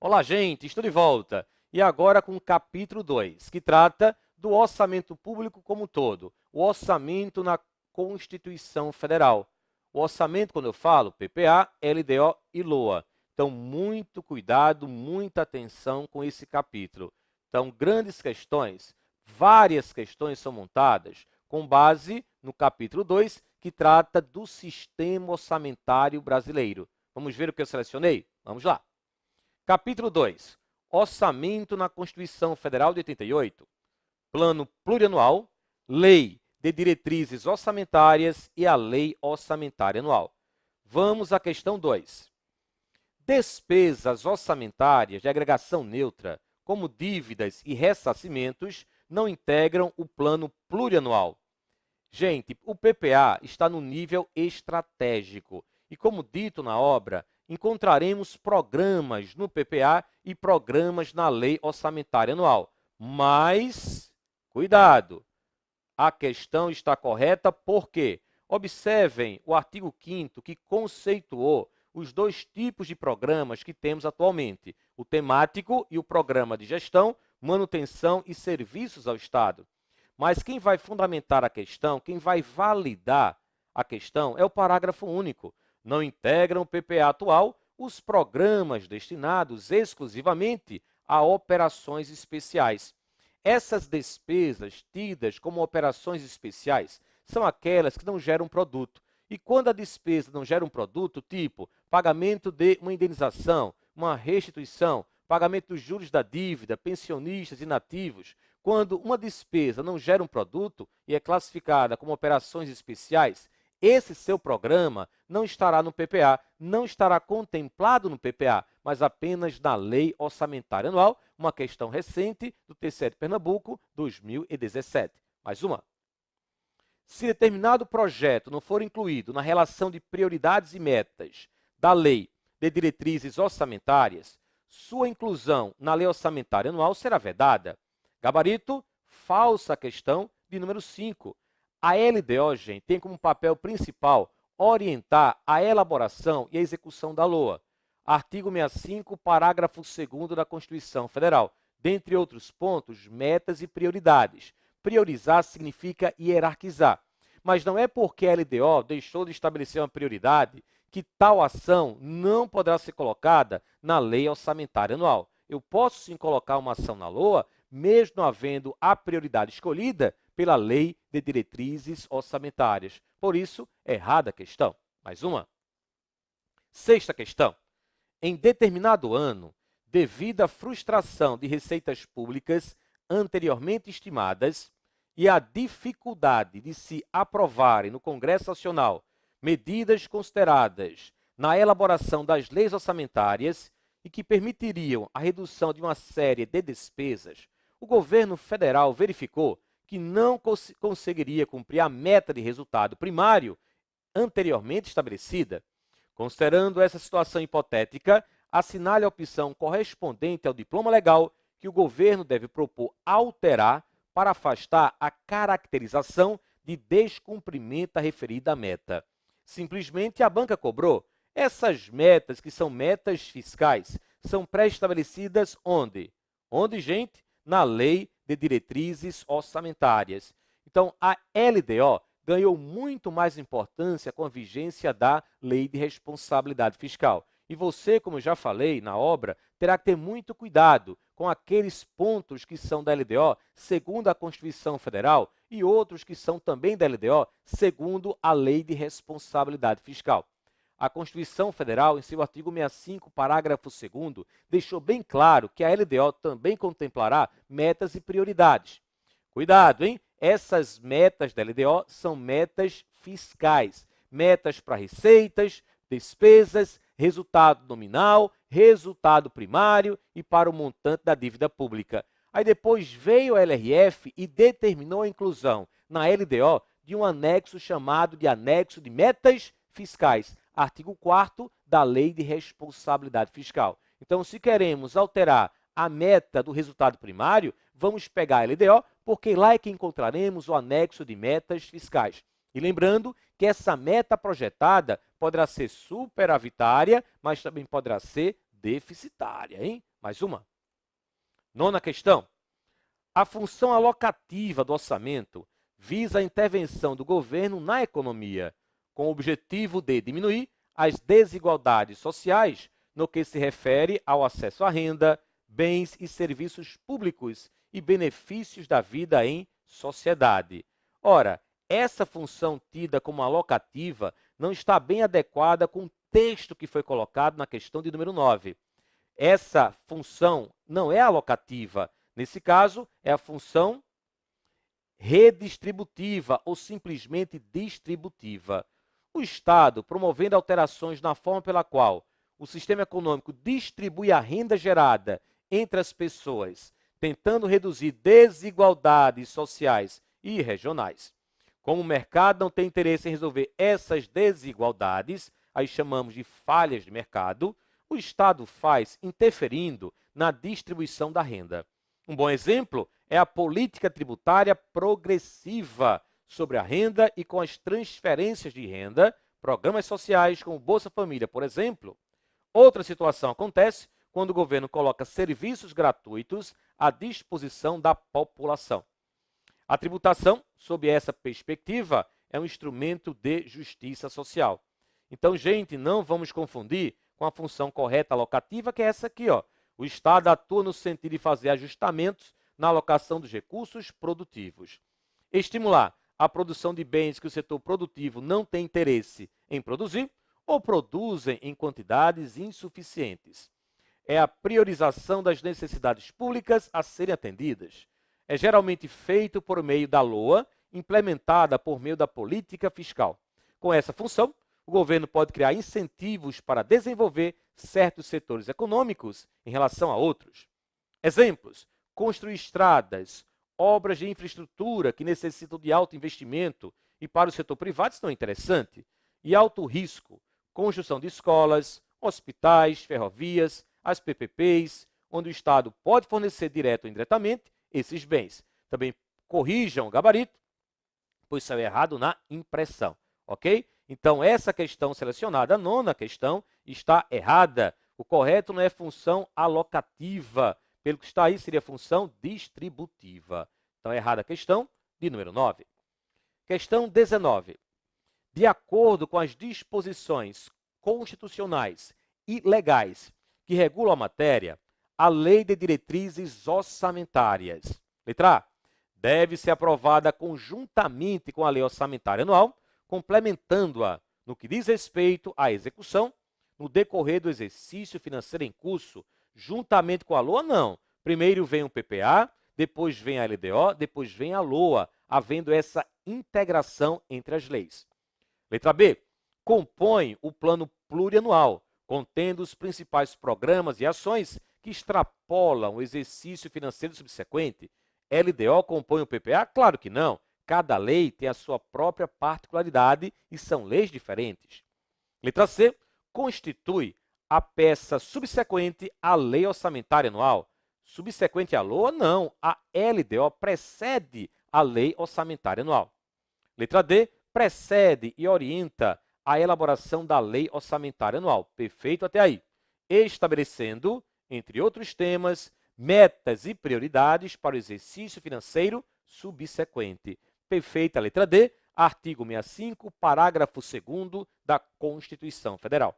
Olá, gente, estou de volta. E agora com o capítulo 2, que trata do orçamento público como um todo, o orçamento na Constituição Federal. O orçamento, quando eu falo, PPA, LDO e LOA. Então, muito cuidado, muita atenção com esse capítulo. Então, grandes questões, várias questões são montadas com base no capítulo 2, que trata do sistema orçamentário brasileiro. Vamos ver o que eu selecionei? Vamos lá. Capítulo 2. Orçamento na Constituição Federal de 88. Plano plurianual, Lei de Diretrizes Orçamentárias e a Lei Orçamentária Anual. Vamos à questão 2. Despesas orçamentárias de agregação neutra, como dívidas e ressarcimentos, não integram o plano plurianual. Gente, o PPA está no nível estratégico e, como dito na obra, encontraremos programas no PPA e programas na Lei Orçamentária Anual. Mas, cuidado, a questão está correta porque observem o artigo 5º que conceituou os dois tipos de programas que temos atualmente, o temático e o programa de gestão, manutenção e serviços ao Estado. Mas quem vai fundamentar a questão, quem vai validar a questão é o parágrafo único. Não integram o PPA atual os programas destinados exclusivamente a operações especiais. Essas despesas tidas como operações especiais são aquelas que não geram produto. E quando a despesa não gera um produto, tipo pagamento de uma indenização, uma restituição, pagamento dos juros da dívida, pensionistas inativos, quando uma despesa não gera um produto e é classificada como operações especiais, esse seu programa não estará no PPA, não estará contemplado no PPA, mas apenas na Lei Orçamentária Anual, uma questão recente do TCE de Pernambuco, 2017. Mais uma. Se determinado projeto não for incluído na relação de prioridades e metas da Lei de Diretrizes Orçamentárias, sua inclusão na Lei Orçamentária Anual será vedada. Gabarito, falsa questão de número 5. A LDO, gente, tem como papel principal orientar a elaboração e a execução da LOA. Artigo 65, parágrafo 2º da Constituição Federal. Dentre outros pontos, metas e prioridades. Priorizar significa hierarquizar. Mas não é porque a LDO deixou de estabelecer uma prioridade que tal ação não poderá ser colocada na Lei Orçamentária Anual. Eu posso sim colocar uma ação na LOA, mesmo não havendo a prioridade escolhida pela Lei de Diretrizes Orçamentárias. Por isso, errada a questão. Mais uma. Sexta questão. Em determinado ano, devido à frustração de receitas públicas anteriormente estimadas e à dificuldade de se aprovarem no Congresso Nacional medidas consideradas na elaboração das leis orçamentárias e que permitiriam a redução de uma série de despesas, o governo federal verificou que não conseguiria cumprir a meta de resultado primário anteriormente estabelecida. Considerando essa situação hipotética, assinale a opção correspondente ao diploma legal que o governo deve propor alterar para afastar a caracterização de descumprimento da referida meta. Simplesmente a banca cobrou. Essas metas, que são metas fiscais, são pré-estabelecidas onde? Onde, gente? Na Lei de Diretrizes Orçamentárias. Então, a LDO ganhou muito mais importância com a vigência da Lei de Responsabilidade Fiscal. E você, como eu já falei na obra, terá que ter muito cuidado com aqueles pontos que são da LDO segundo a Constituição Federal e outros que são também da LDO segundo a Lei de Responsabilidade Fiscal. A Constituição Federal, em seu artigo 65, parágrafo 2º, deixou bem claro que a LDO também contemplará metas e prioridades. Cuidado, hein? Essas metas da LDO são metas fiscais, metas para receitas, despesas, resultado nominal, resultado primário e para o montante da dívida pública. Aí depois veio a LRF e determinou a inclusão na LDO de um anexo chamado de anexo de metas fiscais, artigo 4º da Lei de Responsabilidade Fiscal. Então, se queremos alterar a meta do resultado primário, vamos pegar a LDO, porque lá é que encontraremos o anexo de metas fiscais. E lembrando que essa meta projetada poderá ser superavitária, mas também poderá ser deficitária, hein? Mais uma. Nona questão. A função alocativa do orçamento visa a intervenção do governo na economia, com o objetivo de diminuir as desigualdades sociais no que se refere ao acesso à renda, bens e serviços públicos e benefícios da vida em sociedade. Ora, essa função tida como alocativa não está bem adequada com o texto que foi colocado na questão de número 9. Essa função não é alocativa. Nesse caso, é a função redistributiva ou simplesmente distributiva. O Estado, promovendo alterações na forma pela qual o sistema econômico distribui a renda gerada entre as pessoas, tentando reduzir desigualdades sociais e regionais. Como o mercado não tem interesse em resolver essas desigualdades, aí chamamos de falhas de mercado, o Estado faz interferindo na distribuição da renda. Um bom exemplo é a política tributária progressiva sobre a renda e com as transferências de renda, programas sociais como Bolsa Família, por exemplo. Outra situação acontece quando o governo coloca serviços gratuitos à disposição da população. A tributação, sob essa perspectiva, é um instrumento de justiça social. Então, gente, não vamos confundir com a função correta alocativa, que é essa aqui, ó. O Estado atua no sentido de fazer ajustamentos na alocação dos recursos produtivos. Estimular a produção de bens que o setor produtivo não tem interesse em produzir ou produzem em quantidades insuficientes. É a priorização das necessidades públicas a serem atendidas. É geralmente feito por meio da LOA, implementada por meio da política fiscal. Com essa função, o governo pode criar incentivos para desenvolver certos setores econômicos em relação a outros. Exemplos: construir estradas, obras de infraestrutura que necessitam de alto investimento e para o setor privado isso não é interessante. E alto risco, construção de escolas, hospitais, ferrovias, as PPPs, onde o Estado pode fornecer direto ou indiretamente esses bens. Também corrijam o gabarito, pois saiu errado na impressão, ok? Então, essa questão selecionada, a nona questão, está errada. O correto não é função alocativa. Pelo que está aí, seria função distributiva. Então, é errada a questão de número 9. Questão 19. De acordo com as disposições constitucionais e legais que regulam a matéria, a Lei de Diretrizes Orçamentárias, letra A, deve ser aprovada conjuntamente com a Lei Orçamentária Anual, complementando-a no que diz respeito à execução no decorrer do exercício financeiro em curso, juntamente com a LOA, não. Primeiro vem o PPA, depois vem a LDO, depois vem a LOA, havendo essa integração entre as leis. Letra B. Compõe o plano plurianual, contendo os principais programas e ações que extrapolam o exercício financeiro subsequente. LDO compõe o PPA? Claro que não. Cada lei tem a sua própria particularidade e são leis diferentes. Letra C. Constitui a peça subsequente à Lei Orçamentária Anual. Subsequente à LOA? Não. A LDO precede a Lei Orçamentária Anual. Letra D. Precede e orienta a elaboração da Lei Orçamentária Anual. Perfeito até aí. Estabelecendo, entre outros temas, metas e prioridades para o exercício financeiro subsequente. Perfeita a letra D, artigo 65, parágrafo 2º da Constituição Federal.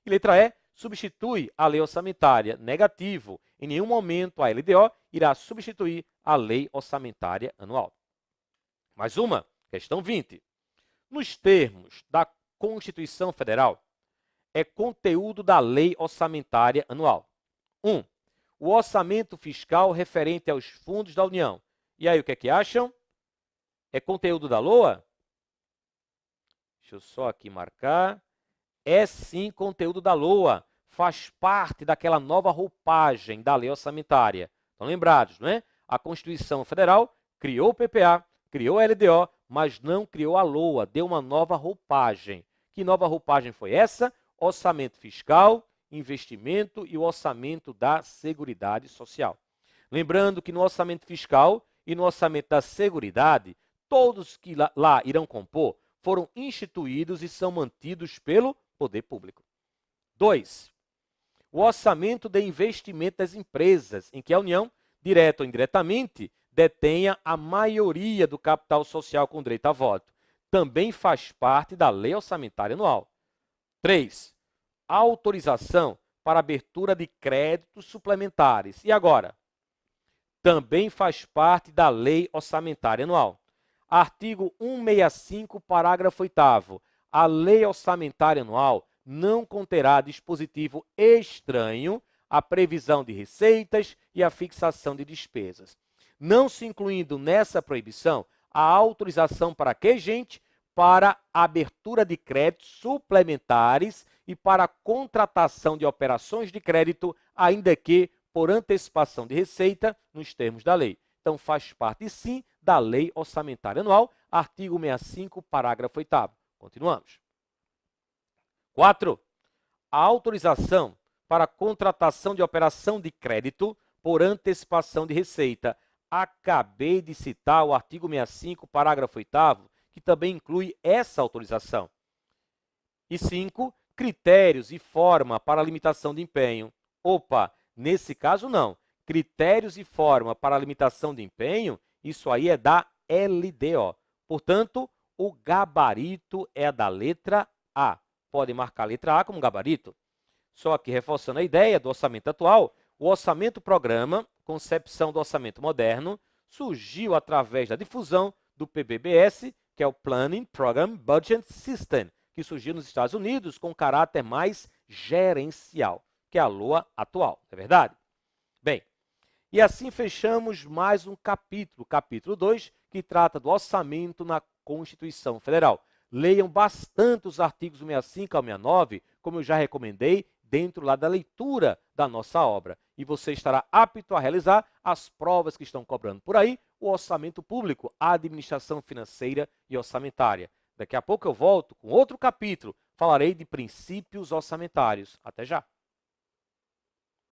E letra E, substitui a lei orçamentária. Negativo. Em nenhum momento a LDO irá substituir a lei orçamentária anual. Mais uma, questão 20. Nos termos da Constituição Federal, é conteúdo da lei orçamentária anual. 1. O orçamento fiscal referente aos fundos da União. E aí, o que é que acham? É conteúdo da LOA? Deixa eu só aqui marcar. É sim conteúdo da LOA. Faz parte daquela nova roupagem da lei orçamentária. Estão lembrados, não é? A Constituição Federal criou o PPA, criou a LDO, mas não criou a LOA, deu uma nova roupagem. Que nova roupagem foi essa? Orçamento fiscal, investimento e o orçamento da Seguridade Social. Lembrando que no orçamento fiscal e no orçamento da Seguridade, todos que lá irão compor foram instituídos e são mantidos pelo poder público. 2. O orçamento de investimento das empresas, em que a União, direta ou indiretamente, detenha a maioria do capital social com direito a voto. Também faz parte da Lei Orçamentária Anual. 3. Autorização para abertura de créditos suplementares. E agora? Também faz parte da Lei Orçamentária Anual. Artigo 165, parágrafo 8º. A Lei Orçamentária Anual não conterá dispositivo estranho à previsão de receitas e à fixação de despesas, não se incluindo nessa proibição a autorização para quê, gente? Para a abertura de créditos suplementares e para a contratação de operações de crédito, ainda que por antecipação de receita, nos termos da lei. Então, faz parte, sim, da Lei Orçamentária Anual, artigo 65, parágrafo 8º. Continuamos. 4. A autorização para a contratação de operação de crédito por antecipação de receita. Acabei de citar o artigo 65, parágrafo 8º, que também inclui essa autorização. E 5. Critérios e forma para a limitação de empenho. Opa, nesse caso não. Critérios e forma para a limitação de empenho, isso aí é da LDO. Portanto, o gabarito é da letra A. Pode marcar a letra A como gabarito. Só que, reforçando a ideia do orçamento atual, o orçamento-programa, concepção do orçamento moderno, surgiu através da difusão do PBBS, que é o Planning Program Budget System, que surgiu nos Estados Unidos com caráter mais gerencial, que é a LOA atual, não é verdade? Bem, e assim fechamos mais um capítulo, capítulo 2, que trata do orçamento na Constituição Federal. Leiam bastante os artigos 65 ao 69, como eu já recomendei, dentro lá da leitura da nossa obra. E você estará apto a realizar as provas que estão cobrando por aí, o orçamento público, a administração financeira e orçamentária. Daqui a pouco eu volto com outro capítulo, falarei de princípios orçamentários. Até já!